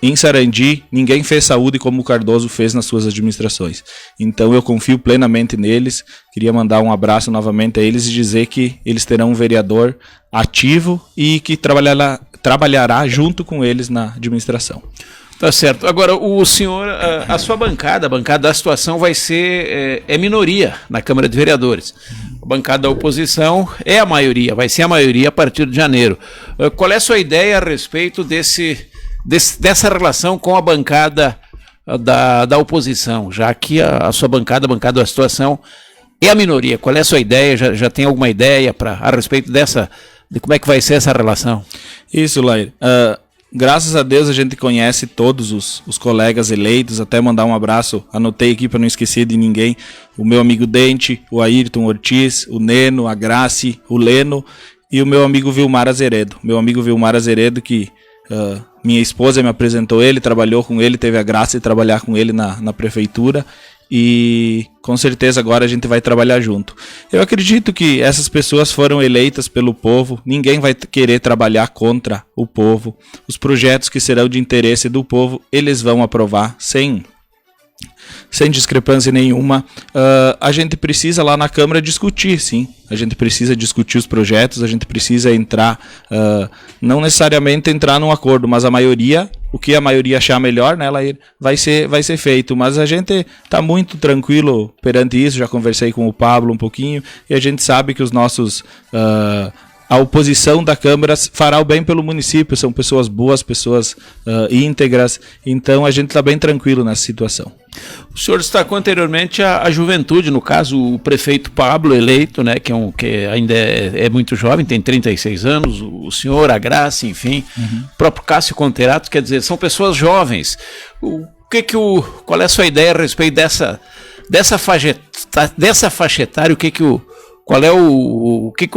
em Sarandi ninguém fez saúde como o Cardoso fez nas suas administrações. Então eu confio plenamente neles. Queria mandar um abraço novamente a eles e dizer que eles terão um vereador ativo e que trabalhará junto com eles na administração. Tá certo. Agora, o senhor, a sua bancada, a bancada da situação vai ser minoria na Câmara de Vereadores. A bancada da oposição é a maioria, vai ser a maioria a partir de janeiro. Qual é a sua ideia a respeito dessa relação com a bancada da oposição, já que a sua bancada, a bancada da situação, é a minoria? Qual é a sua ideia? Já tem alguma ideia a respeito de como é que vai ser essa relação? Isso, Laír. Graças a Deus a gente conhece todos os colegas eleitos, até mandar um abraço, anotei aqui para não esquecer de ninguém, o meu amigo Dente, o Ayrton Ortiz, o Neno, a Graci, o Leno e o meu amigo Vilmar Azeredo. Meu amigo Vilmar Azeredo, que minha esposa me apresentou ele, trabalhou com ele, teve a graça de trabalhar com ele na prefeitura, e com certeza agora a gente vai trabalhar junto. Eu acredito que essas pessoas foram eleitas pelo povo, ninguém vai querer trabalhar contra o povo. Os projetos que serão de interesse do povo, eles vão aprovar sem discrepância nenhuma. A gente precisa lá na Câmara discutir, sim. A gente precisa discutir os projetos, a gente precisa entrar, não necessariamente entrar num acordo, mas a maioria, o que a maioria achar melhor, né, Laír, vai ser feito. Mas a gente está muito tranquilo perante isso, já conversei com o Pablo um pouquinho, e a gente sabe que os nossos a oposição da Câmara fará o bem pelo município, são pessoas boas, pessoas íntegras, então a gente está bem tranquilo nessa situação. O senhor destacou anteriormente a juventude, no caso o prefeito Pablo eleito, né, que ainda é muito jovem, tem 36 anos, o senhor, a Graça, enfim, o próprio Cássio Conterato, quer dizer, são pessoas jovens. Qual é a sua ideia a respeito dessa faixa etária, o que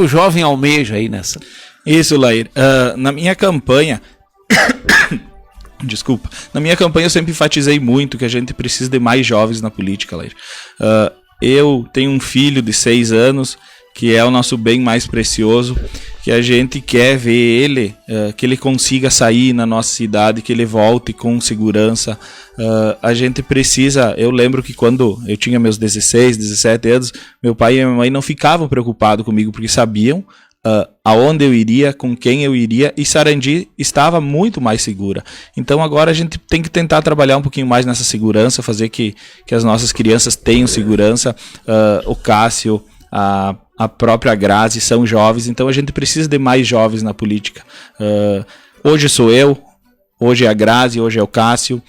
o jovem almeja aí nessa? Isso, Lair. Na minha campanha... Desculpa. Na minha campanha eu sempre enfatizei muito que a gente precisa de mais jovens na política, Lair. Eu tenho um filho de 6 anos, que é o nosso bem mais precioso, que a gente quer ver ele, que ele consiga sair na nossa cidade, que ele volte com segurança. A gente precisa, eu lembro que quando eu tinha meus 16, 17 anos, meu pai e minha mãe não ficavam preocupados comigo, porque sabiam aonde eu iria, com quem eu iria, e Sarandi estava muito mais segura. Então agora a gente tem que tentar trabalhar um pouquinho mais nessa segurança, fazer que as nossas crianças tenham segurança. O Cássio, a própria Grazi são jovens, então a gente precisa de mais jovens na política. Hoje sou eu, hoje é a Grazi, hoje é o Cássio.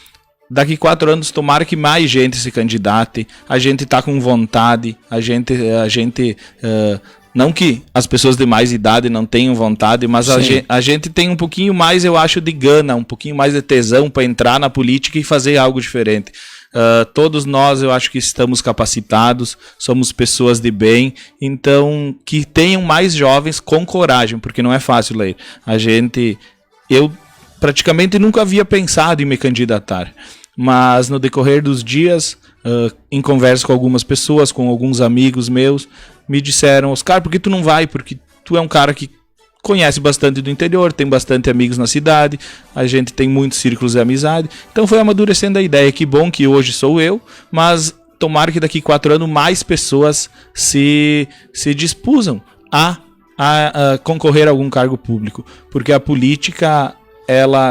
Daqui 4 anos, tomara que mais gente se candidate. A gente está com vontade, a gente não que as pessoas de mais idade não tenham vontade, mas a gente tem um pouquinho mais, eu acho, de gana, um pouquinho mais de tesão para entrar na política e fazer algo diferente. Todos nós, eu acho que estamos capacitados, somos pessoas de bem, então que tenham mais jovens com coragem, porque não é fácil, Leir. Eu praticamente nunca havia pensado em me candidatar, mas no decorrer dos dias, em conversa com algumas pessoas, com alguns amigos meus, me disseram: Oscar, por que tu não vai? Porque tu é um cara que conhece bastante do interior, tem bastante amigos na cidade, a gente tem muitos círculos de amizade. Então foi amadurecendo a ideia. Que bom que hoje sou eu, mas tomara que daqui 4 anos mais pessoas se dispusam a concorrer a algum cargo público. Porque a política,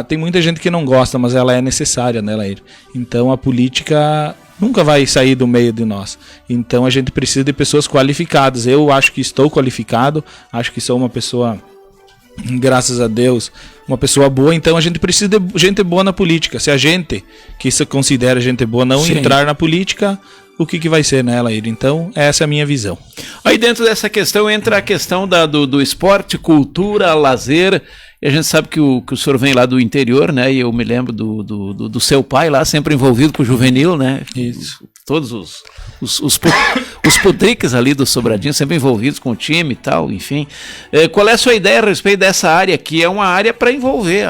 tem muita gente que não gosta, mas ela é necessária, né, Lair? Então a política nunca vai sair do meio de nós. Então a gente precisa de pessoas qualificadas. Eu acho que estou qualificado, acho que sou uma pessoa, graças a Deus, uma pessoa boa. Então a gente precisa de gente boa na política. Se a gente, que se considera gente boa, não entrar na política, o que vai ser, né, Lair? Então essa é a minha visão. Aí dentro dessa questão entra a questão do esporte, cultura, lazer. E a gente sabe que o senhor vem lá do interior, né? E eu me lembro do seu pai lá, sempre envolvido com o juvenil, né? Isso. Todos os putriques ali do Sobradinho, sempre envolvidos com o time e tal, enfim. Qual é a sua ideia a respeito dessa área, que é uma área para envolver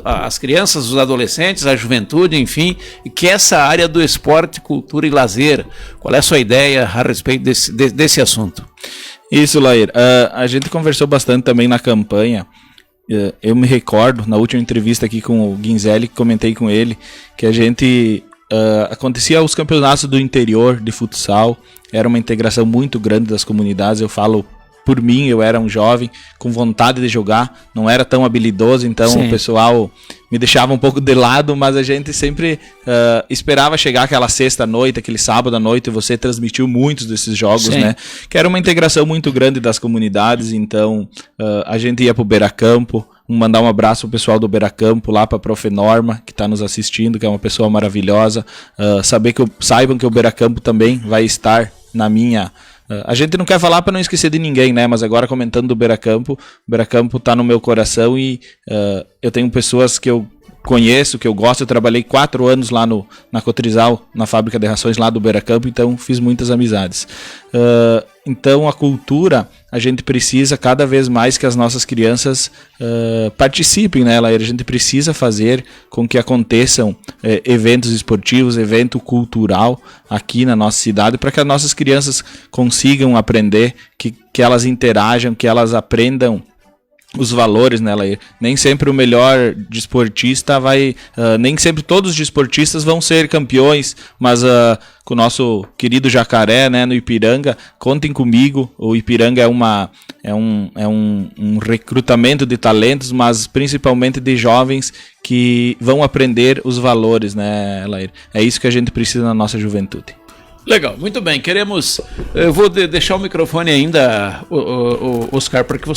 as crianças, os adolescentes, a juventude, enfim, e que é essa área do esporte, cultura e lazer? Qual é a sua ideia a respeito desse assunto? Isso, Lair. A gente conversou bastante também na campanha. Eu me recordo, na última entrevista aqui com o Guinzelli, que comentei com ele, que a gente acontecia os campeonatos do interior de futsal. Era uma integração muito grande das comunidades. Eu falo por mim, eu era um jovem com vontade de jogar, não era tão habilidoso, então o pessoal me deixava um pouco de lado, mas a gente sempre esperava chegar aquela sexta-noite, aquele sábado-à-noite, e você transmitiu muitos desses jogos, né? Que era uma integração muito grande das comunidades, então a gente ia pro Beiracampo, mandar um abraço pro pessoal do Beiracampo, lá pra Prof. Norma, que está nos assistindo, que é uma pessoa maravilhosa. Saibam que o Beiracampo também vai estar na minha... A gente não quer falar para não esquecer de ninguém, né? Mas agora comentando do Beiracampo, o Beiracampo tá no meu coração e eu tenho pessoas que eu conheço, que eu gosto. Eu trabalhei 4 anos lá na Cotrizal, na fábrica de rações lá do Beiracampo, então fiz muitas amizades. Então a cultura, a gente precisa cada vez mais que as nossas crianças participem, né, Lair? A gente precisa fazer com que aconteçam eventos esportivos, evento cultural aqui na nossa cidade, para que as nossas crianças consigam aprender, que elas interajam, que elas aprendam os valores, né, Lair? Nem sempre o melhor desportista nem sempre todos os desportistas vão ser campeões, mas com o nosso querido Jacaré, né, no Ipiranga, contem comigo. O Ipiranga é um recrutamento de talentos, mas principalmente de jovens que vão aprender os valores, né, Lair? É isso que a gente precisa na nossa juventude. Legal, muito bem. Eu vou deixar o microfone ainda, Oscar, para que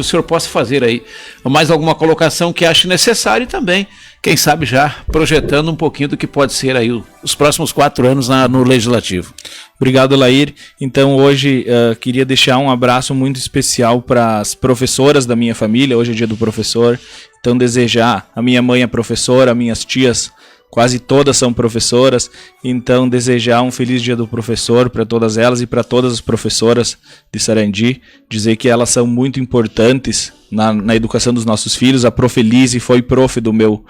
o senhor possa fazer aí mais alguma colocação que ache necessário e também, quem sabe já projetando um pouquinho do que pode ser aí os próximos 4 anos no Legislativo. Obrigado, Lair. Então hoje queria deixar um abraço muito especial para as professoras da minha família. Hoje é dia do professor. Então desejar, a minha mãe é professora, minhas tias quase todas são professoras, então desejar um feliz dia do professor para todas elas e para todas as professoras de Sarandi, dizer que elas são muito importantes na educação dos nossos filhos. A Prof. Elise foi prof do meu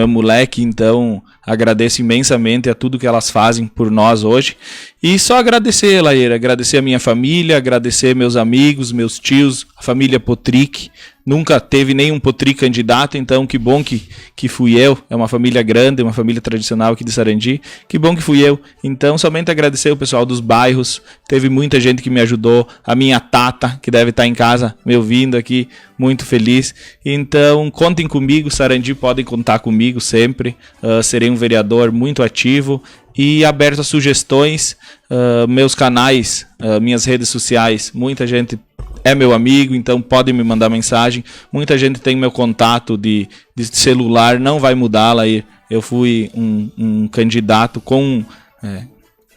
moleque, então agradeço imensamente a tudo que elas fazem por nós hoje. E só agradecer, Laíra, agradecer a minha família, agradecer meus amigos, meus tios, a família Potric. Nunca teve nenhum Potric candidato, então que bom que fui eu. É uma família grande, uma família tradicional aqui de Sarandi. Que bom que fui eu. Então, somente agradecer o pessoal dos bairros. Teve muita gente que me ajudou. A minha tata, que deve estar em casa me ouvindo aqui, muito feliz. Então, contem comigo, Sarandi podem contar comigo sempre. Serei um vereador muito ativo e aberto a sugestões. Meus canais, minhas redes sociais, muita gente é meu amigo, então podem me mandar mensagem. Muita gente tem meu contato de celular, não vai mudar, Lair. Eu fui um candidato com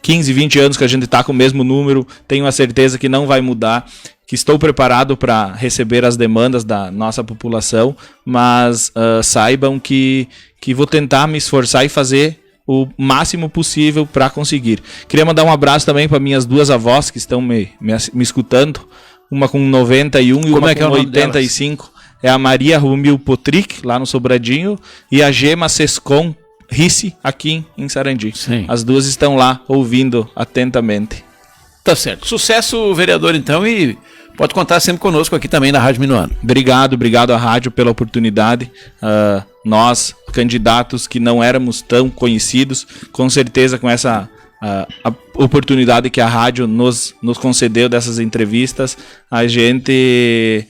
15, 20 anos que a gente está com o mesmo número. Tenho a certeza que não vai mudar, que estou preparado para receber as demandas da nossa população, mas saibam que vou tentar me esforçar e fazer o máximo possível para conseguir. Queria mandar um abraço também para minhas 2 avós que estão me escutando. Uma com 91 e uma com 85. É a Maria Romil Potric, lá no Sobradinho, e a Gema Sescon Risse, aqui em Sarandi. Sim. As 2 estão lá ouvindo atentamente. Tá certo. Sucesso, vereador, então, e pode contar sempre conosco aqui também na Rádio Minuano. Obrigado à rádio pela oportunidade. Nós, candidatos que não éramos tão conhecidos, com certeza com essa a oportunidade que a rádio nos concedeu dessas entrevistas, a gente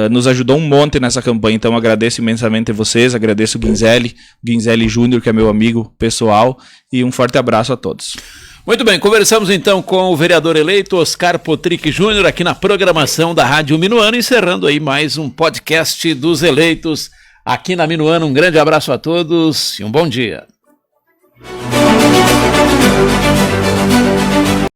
nos ajudou um monte nessa campanha. Então agradeço imensamente a vocês, agradeço o Guinzelli Júnior, que é meu amigo pessoal, e um forte abraço a todos. Muito bem, conversamos então com o vereador eleito Oscar Potric Júnior aqui na programação da Rádio Minuano, encerrando aí mais um podcast dos eleitos aqui na Minuano. Um grande abraço a todos e um bom dia.